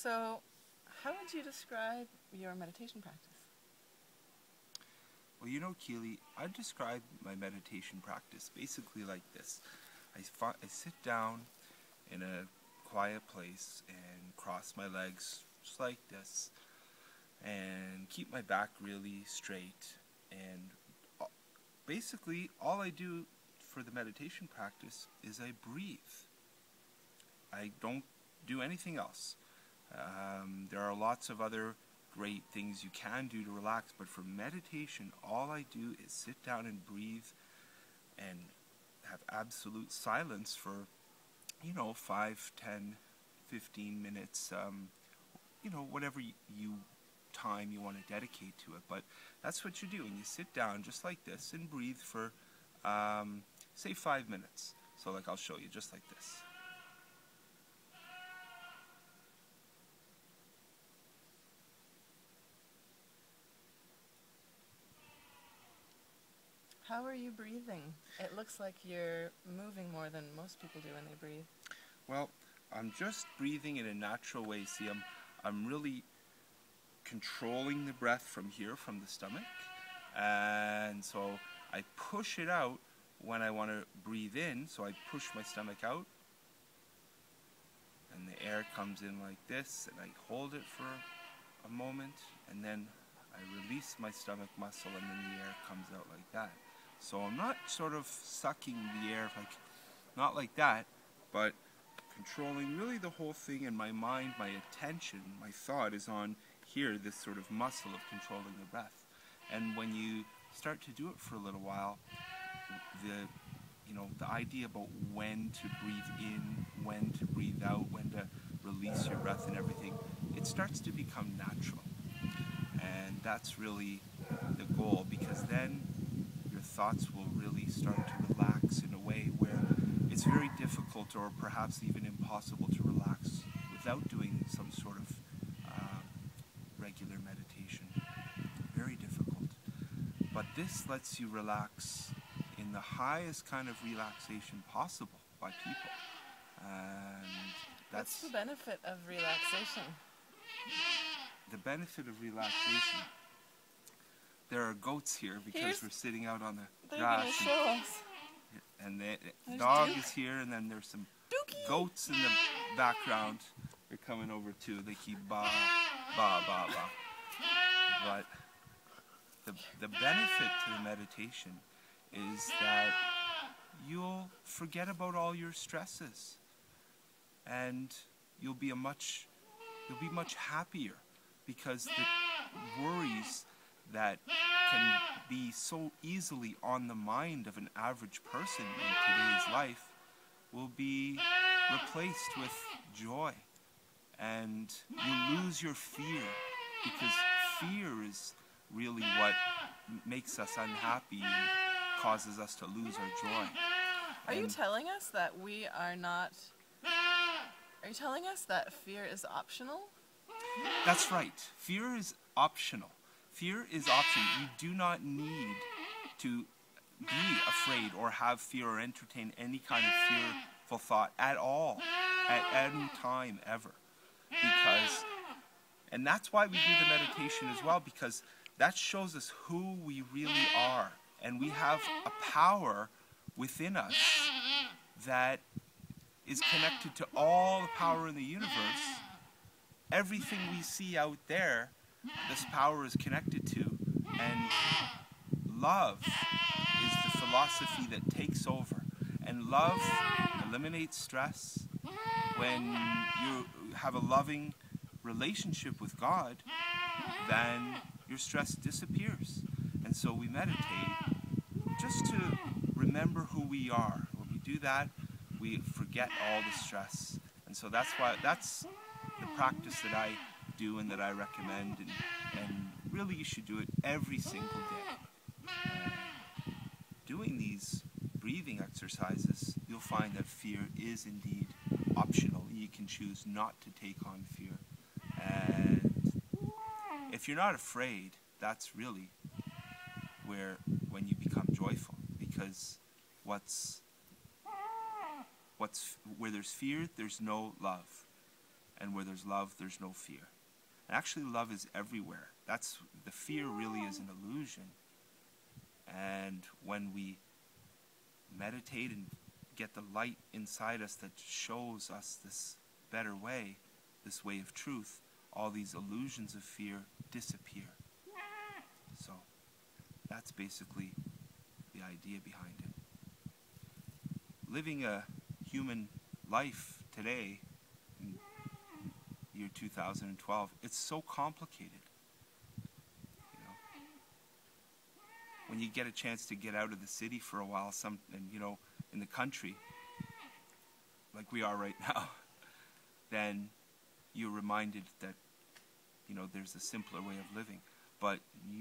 So, how would you describe your meditation practice? Well, Keely, I describe my meditation practice basically like this. I sit down in a quiet place and cross my legs just like this and keep my back really straight. And basically, all I do for the meditation practice is I breathe. I don't do anything else. There are lots of other great things you can do to relax, but for meditation, all I do is sit down and breathe and have absolute silence for 5, 10, 15 minutes, whatever time you want to dedicate to it. But that's what you do, and you sit down just like this and breathe for say 5 minutes. So like I'll show you just like this. How are you breathing? It looks like you're moving more than most people do when they breathe. Well, I'm just breathing in a natural way. See, I'm really controlling the breath from here, from the stomach. And so I push it out when I want to breathe in. So I push my stomach out. And the air comes in like this. And I hold it for a moment. And then I release my stomach muscle. And then the air comes out like that. So I'm not sort of sucking the air, not like that, but controlling really the whole thing, and my mind, my attention, my thought is on here, this sort of muscle of controlling the breath. And when you start to do it for a little while, the idea about when to breathe in, when to breathe out, when to release your breath and everything, it starts to become natural. And that's really the goal, because then your thoughts will really start to relax in a way where it's very difficult, or perhaps even impossible, to relax without doing some sort of regular meditation. Very difficult. But this lets you relax in the highest kind of relaxation possible by people. And What's the benefit of relaxation? The benefit of relaxation. There are goats here because we're sitting out on the grass. They're going to show us. And the dog is here, and then there's some goats in the background. They're coming over too. They keep ba, ba, ba, ba. But the benefit to the meditation is that you'll forget about all your stresses, and you'll be much happier, because the worries that can be so easily on the mind of an average person in today's life will be replaced with joy. And you lose your fear, because fear is really what makes us unhappy and causes us to lose our joy. Are you telling us that we are not... Are you telling us that fear is optional? That's right. Fear is optional. Fear is optional. You do not need to be afraid or have fear or entertain any kind of fearful thought at all, at any time ever. And that's why we do the meditation as well, because that shows us who we really are. And we have a power within us that is connected to all the power in the universe. Everything we see out there, this power is connected to, and love is the philosophy that takes over. And love eliminates stress. When you have a loving relationship with God, then your stress disappears. And so we meditate just to remember who we are. When we do that, we forget all the stress. And so that's the practice that I do and that I recommend, and really you should do it every single day. Doing these breathing exercises, you'll find that fear is indeed optional. You can choose not to take on fear. And if you're not afraid, that's really when you become joyful, because where there's fear, there's no love. And where there's love, there's no fear. And actually, love is everywhere. The fear really is an illusion. And when we meditate and get the light inside us that shows us this better way, this way of truth, all these illusions of fear disappear. So that's basically the idea behind it. Living a human life today, in year 2012, it's so complicated. You know, when you get a chance to get out of the city for a while, in the country, like we are right now, then you're reminded that, there's a simpler way of living. But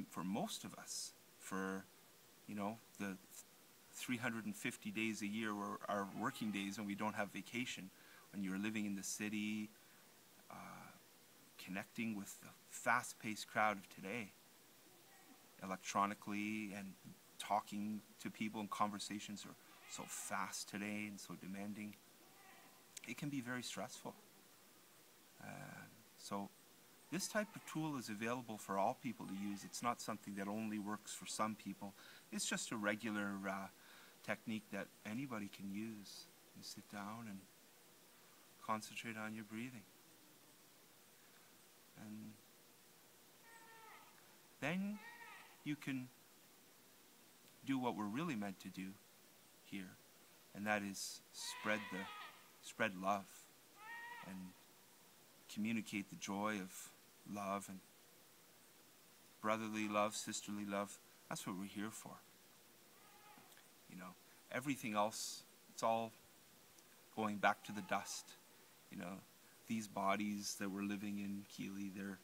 for most of us, for, the 350 days a year or our working days when we don't have vacation, when you're living in the city, connecting with the fast-paced crowd of today, electronically, and talking to people, and conversations are so fast today and so demanding, it can be very stressful. So this type of tool is available for all people to use. It's not something that only works for some people. It's just a regular technique that anybody can use. You sit down and concentrate on your breathing. And then you can do what we're really meant to do here, and that is spread love and communicate the joy of love and brotherly love, sisterly love. That's what we're here for. Everything else, it's all going back to the dust. These bodies that we're living in Keeley, they're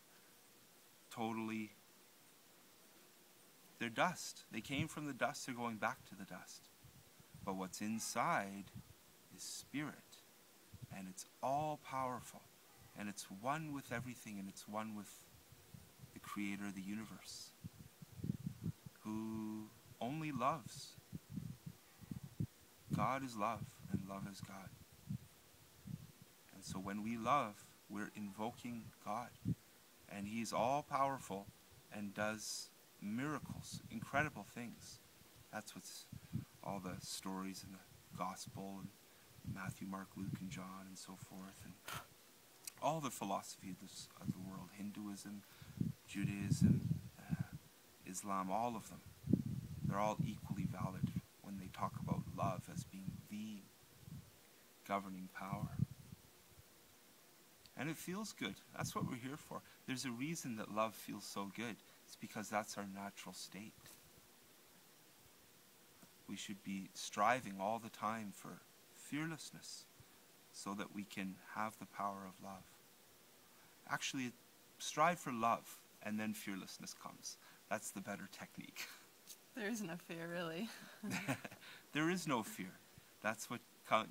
dust. They came from the dust, they're going back to the dust. But what's inside is spirit, and it's all powerful, and it's one with everything, and it's one with the creator of the universe, who only loves. God is love, and love is God. And so when we love, we're invoking God, and he's all powerful and does miracles, incredible things. That's what's all the stories in the gospel, and Matthew, Mark, Luke, and John, and so forth, and all the philosophy of the world, Hinduism, Judaism, Islam, all of them, they're all equally valid when they talk about love as being the governing power. And it feels good. That's what we're here for. There's a reason that love feels so good. It's because that's our natural state. We should be striving all the time for fearlessness so that we can have the power of love. Actually, strive for love, and then fearlessness comes. That's the better technique. There isn't a fear, really. There is no fear. That's what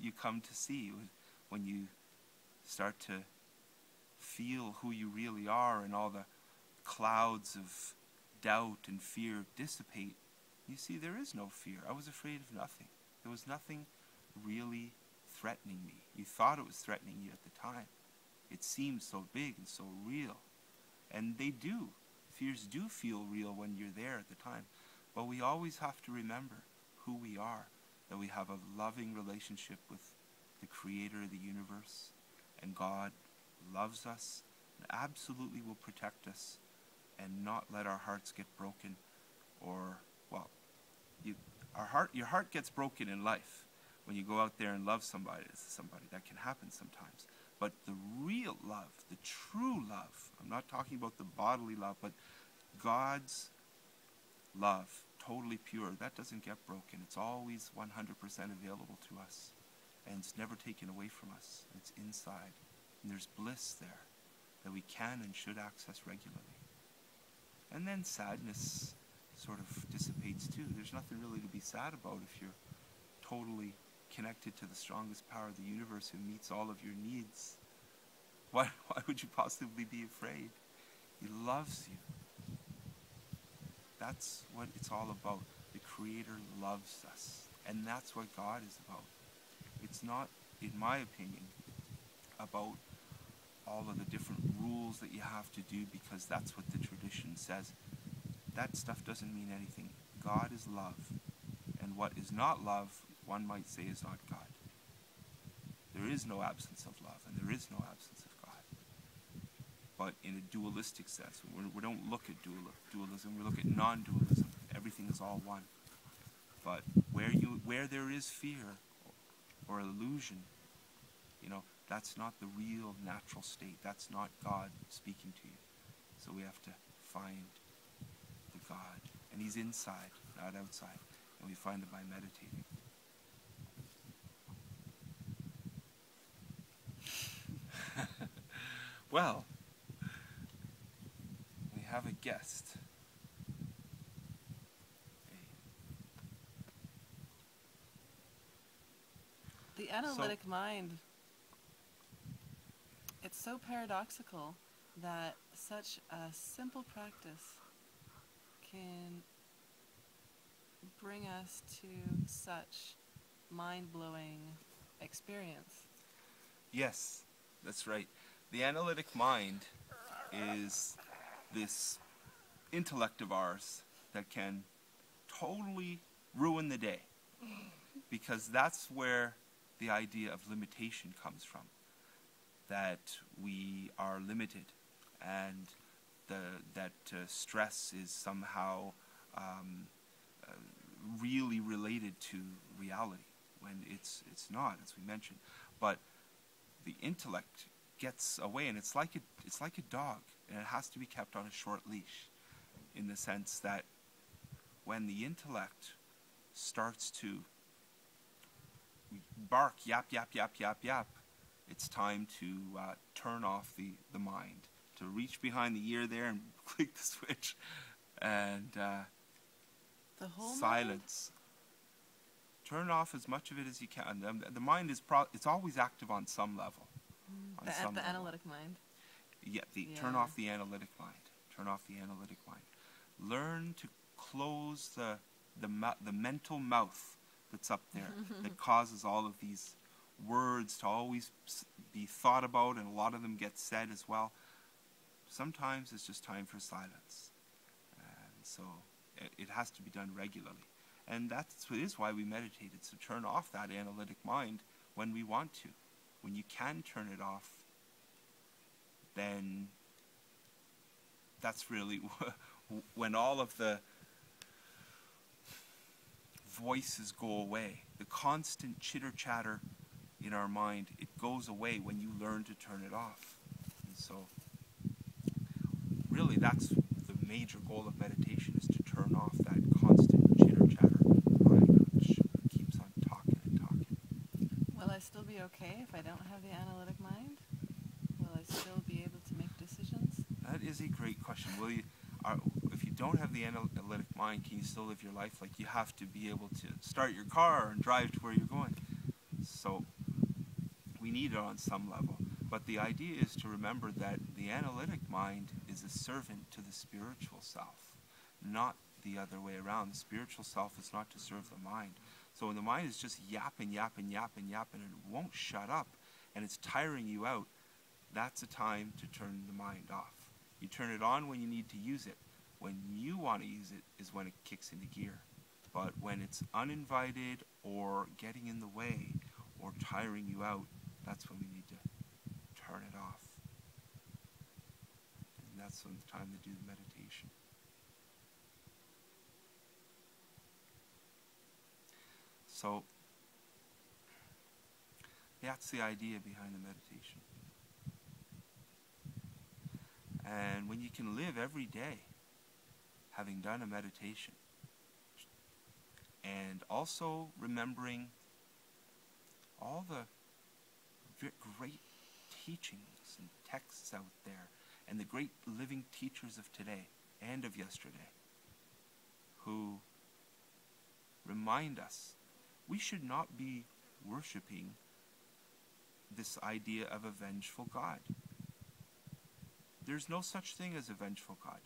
you come to see when you start to feel who you really are, and all the clouds of doubt and fear dissipate. You see, there is no fear. I was afraid of nothing. There was nothing really threatening me. You thought it was threatening you at the time. It seemed so big and so real. And they do. Fears do feel real when you're there at the time. But we always have to remember who we are, that we have a loving relationship with the creator of the universe, and God loves us and absolutely will protect us and not let our hearts get broken. Or, well, your heart gets broken in life when you go out there and love somebody. That can happen sometimes. But the real love, the true love, I'm not talking about the bodily love, but God's love, totally pure, that doesn't get broken. It's always 100% available to us, and it's never taken away from us. It's inside, and there's bliss there that we can and should access regularly. And then sadness sort of dissipates too. There's nothing really to be sad about if you're totally connected to the strongest power of the universe who meets all of your needs. Why would you possibly be afraid? He loves you. That's what it's all about. The Creator loves us. And that's what God is about. It's not, in my opinion, about all of the different rules that you have to do because that's what the tradition says. That stuff doesn't mean anything. God is love. And what is not love, one might say, is not God. There is no absence of love, and there is no absence of God. But in a dualistic sense, we don't look at dualism, we look at non-dualism. Everything is all one. But where there is fear or illusion, that's not the real natural state. That's not God speaking to you. So we have to find the God. And he's inside, not outside. And we find it by meditating. Well, we have a guest. The analytic mind, it's so paradoxical that such a simple practice can bring us to such mind-blowing experience. Yes, that's right. The analytic mind is this intellect of ours that can totally ruin the day, because that's where the idea of limitation comes from, that we are limited, and that stress is somehow really related to reality, when it's not, as we mentioned. But the intellect gets away, and it's like a dog, and it has to be kept on a short leash, in the sense that when the intellect starts to bark, yap, yap, yap, yap, yap, it's time to turn off the mind, to reach behind the ear there and click the switch, and The whole silence. Turn off as much of it as you can. The mind is it's always active on some level. On The some level. analytic mind. Yeah, turn off the analytic mind. Turn off the analytic mind. Learn to close the mental mouth that's up there that causes all of these words to always be thought about, and a lot of them get said as well. Sometimes it's just time for silence. And so it has to be done regularly. And that is why we meditate. It's to turn off that analytic mind when we want to. When you can turn it off, then that's really when all of the voices go away. The constant chitter-chatter in our mind, it goes away when you learn to turn it off. And so really that's the major goal of meditation, is to turn off that constant chitter-chatter mind, which keeps on talking and talking. Will I still be okay if I don't have the analytic mind? Will I still be able to make decisions? That is a great question. If you don't have the analytic mind, can you still live your life? Like, you have to be able to start your car and drive to where you're going. So we need it on some level. But the idea is to remember that the analytic mind is a servant to the spiritual self, not the other way around. The spiritual self is not to serve the mind. So when the mind is just yapping, yapping, yapping, yapping, and it won't shut up, and it's tiring you out, that's a time to turn the mind off. You turn it on when you need to use it. When you want to use it is when it kicks into gear. But when it's uninvited or getting in the way or tiring you out, that's when we need to turn it off. And that's when the time to do the meditation. So that's the idea behind the meditation. And when you can live every day having done a meditation, and also remembering all the great teachings and texts out there, and the great living teachers of today and of yesterday, who remind us we should not be worshiping this idea of a vengeful God. There's no such thing as a vengeful God.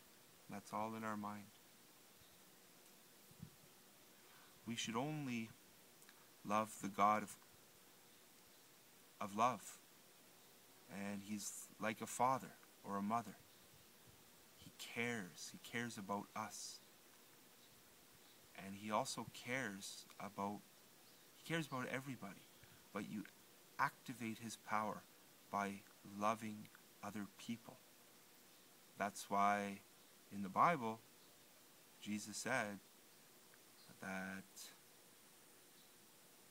That's all in our mind. We should only love the God of love, And he's like a father or a mother. He cares. He cares about us. And he also cares about everybody. But you activate his power by loving other people. That's why in the Bible, Jesus said that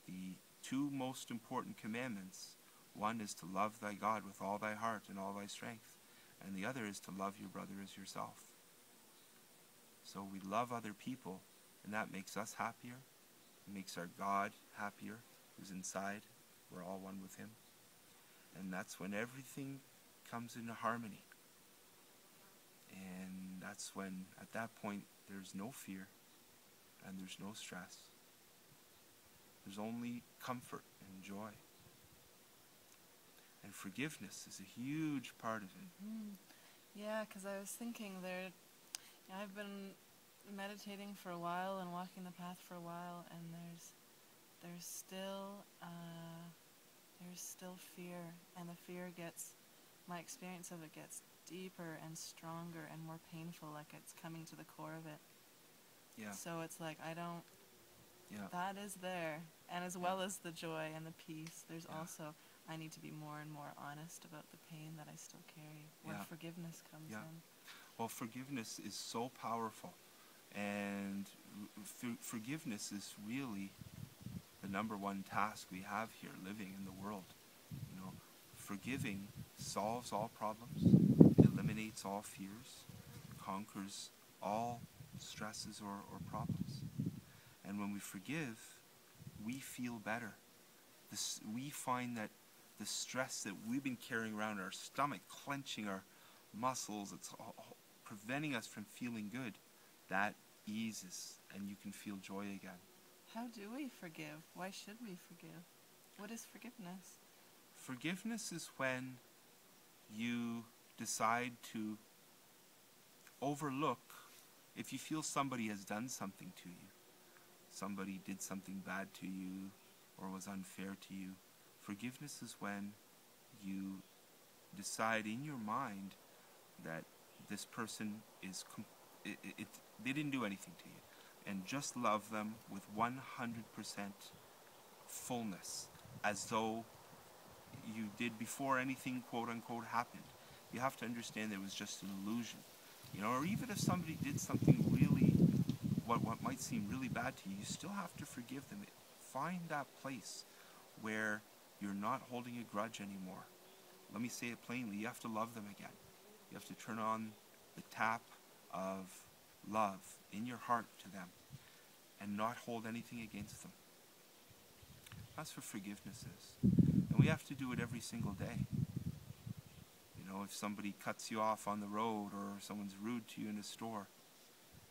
the two most important commandments, one is to love thy God with all thy heart and all thy strength, and the other is to love your brother as yourself. So we love other people, and that makes us happier. It makes our God happier, who's inside. We're all one with him. And that's when everything comes into harmony. And that's when, at that point, there's no fear and there's no stress. There's only comfort and joy. And forgiveness is a huge part of it. Mm-hmm. Yeah, because I was thinking I've been meditating for a while and walking the path for a while, and there's still fear, and the fear my experience of it gets deeper and stronger and more painful, like it's coming to the core of it. Yeah. So it's like Yeah. that is there, and as well as the joy and the peace, there's Yeah. also, I need to be more and more honest about the pain that I still carry, where Yeah. forgiveness comes Yeah. in. Well, forgiveness is so powerful. And forgiveness is really the number one task we have here living in the world. You know, forgiving solves all problems, eliminates all fears, conquers all stresses or problems. And when we forgive, we feel better. We find that the stress that we've been carrying around, our stomach clenching our muscles, it's all preventing us from feeling good, that eases and you can feel joy again. How do we forgive? Why should we forgive? What is forgiveness? Forgiveness is when you decide to overlook, if you feel somebody has done something to you, somebody did something bad to you or was unfair to you, forgiveness is when you decide in your mind that this person they didn't do anything to you, and just love them with 100% fullness, as though you did before anything quote unquote happened. You have to understand there was just an illusion, or even if somebody did something really, what might seem really bad to you, you still have to forgive them. Find that place where you're not holding a grudge anymore. Let me say it plainly, you have to love them again. You have to turn on the tap of love in your heart to them and not hold anything against them. That's what forgiveness is. And we have to do it every single day. If somebody cuts you off on the road or someone's rude to you in a store,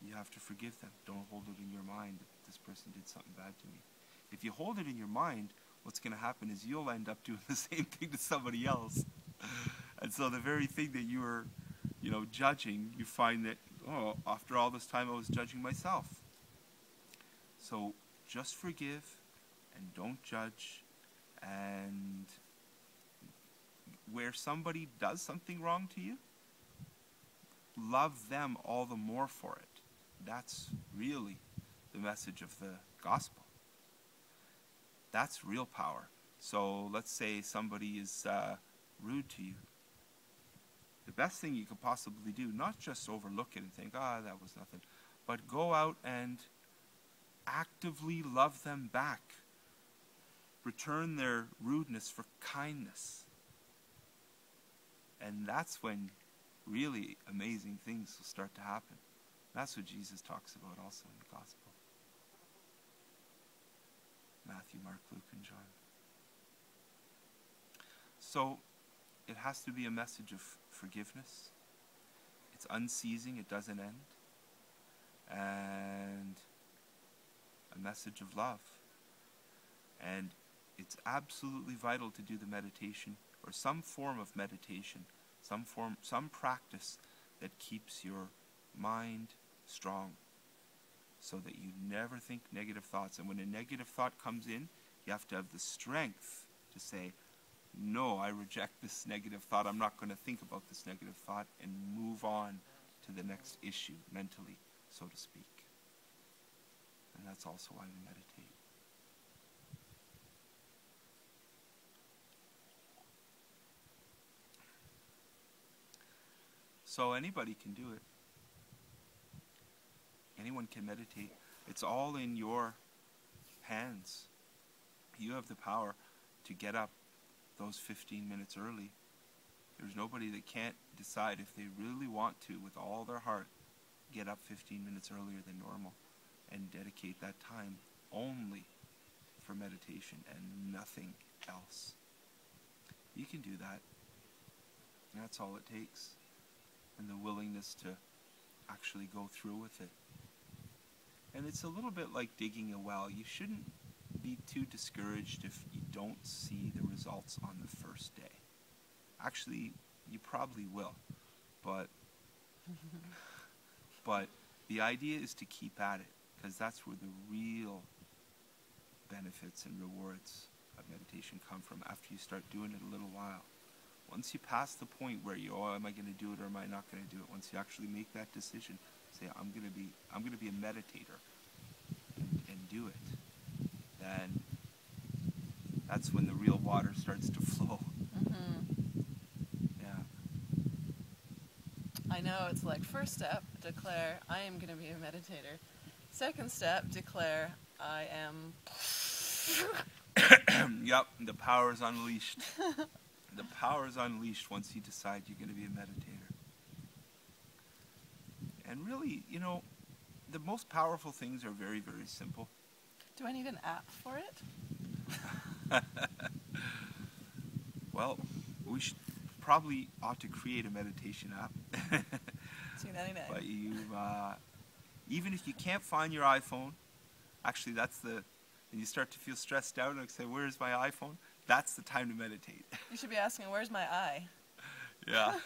you have to forgive them. Don't hold it in your mind that this person did something bad to me. If you hold it in your mind, what's going to happen is you'll end up doing the same thing to somebody else. And so the very thing that you were, judging, you find that, after all this time I was judging myself. So just forgive and don't judge. And where somebody does something wrong to you, love them all the more for it. That's really the message of the gospel. That's real power. So let's say somebody is rude to you. The best thing you could possibly do, not just overlook it and think, that was nothing, but go out and actively love them back. Return their rudeness for kindness. And that's when really amazing things will start to happen. That's what Jesus talks about also in the gospel. Matthew, Mark, Luke, and John. So it has to be a message of forgiveness. It's unceasing, it doesn't end. And a message of love. And it's absolutely vital to do the meditation, or some form of meditation, some practice that keeps your mind strong, so that you never think negative thoughts. And when a negative thought comes in, you have to have the strength to say, no, I reject this negative thought. I'm not going to think about this negative thought, and move on to the next issue mentally, so to speak. And that's also why we meditate. So anybody can do it. Anyone can meditate. It's all in your hands. You have the power to get up those 15 minutes early. There's nobody that can't decide if they really want to, with all their heart, get up 15 minutes earlier than normal and dedicate that time only for meditation and nothing else. You can do that. And that's all it takes. And the willingness to actually go through with it. And it's a little bit like digging a well. You shouldn't be too discouraged if you don't see the results on the first day. Actually, you probably will. But the idea is to keep at it, because that's where the real benefits and rewards of meditation come from, after you start doing it a little while. Once you pass the point where you, am I going to do it or am I not going to do it? Once you actually make that decision, say, I'm going to be a meditator, and do it, then that's when the real water starts to flow. Mm-hmm. Yeah. I know, it's like, first step, declare, I am going to be a meditator. Second step, declare, I am... Yep, the power is unleashed. The power is unleashed once you decide you're going to be a meditator. And really, the most powerful things are very, very simple. Do I need an app for it? Well, we ought to create a meditation app. $2.99. But even if you can't find your iPhone, actually and you start to feel stressed out and say, where's my iPhone? That's the time to meditate. You should be asking, where's my eye? Yeah.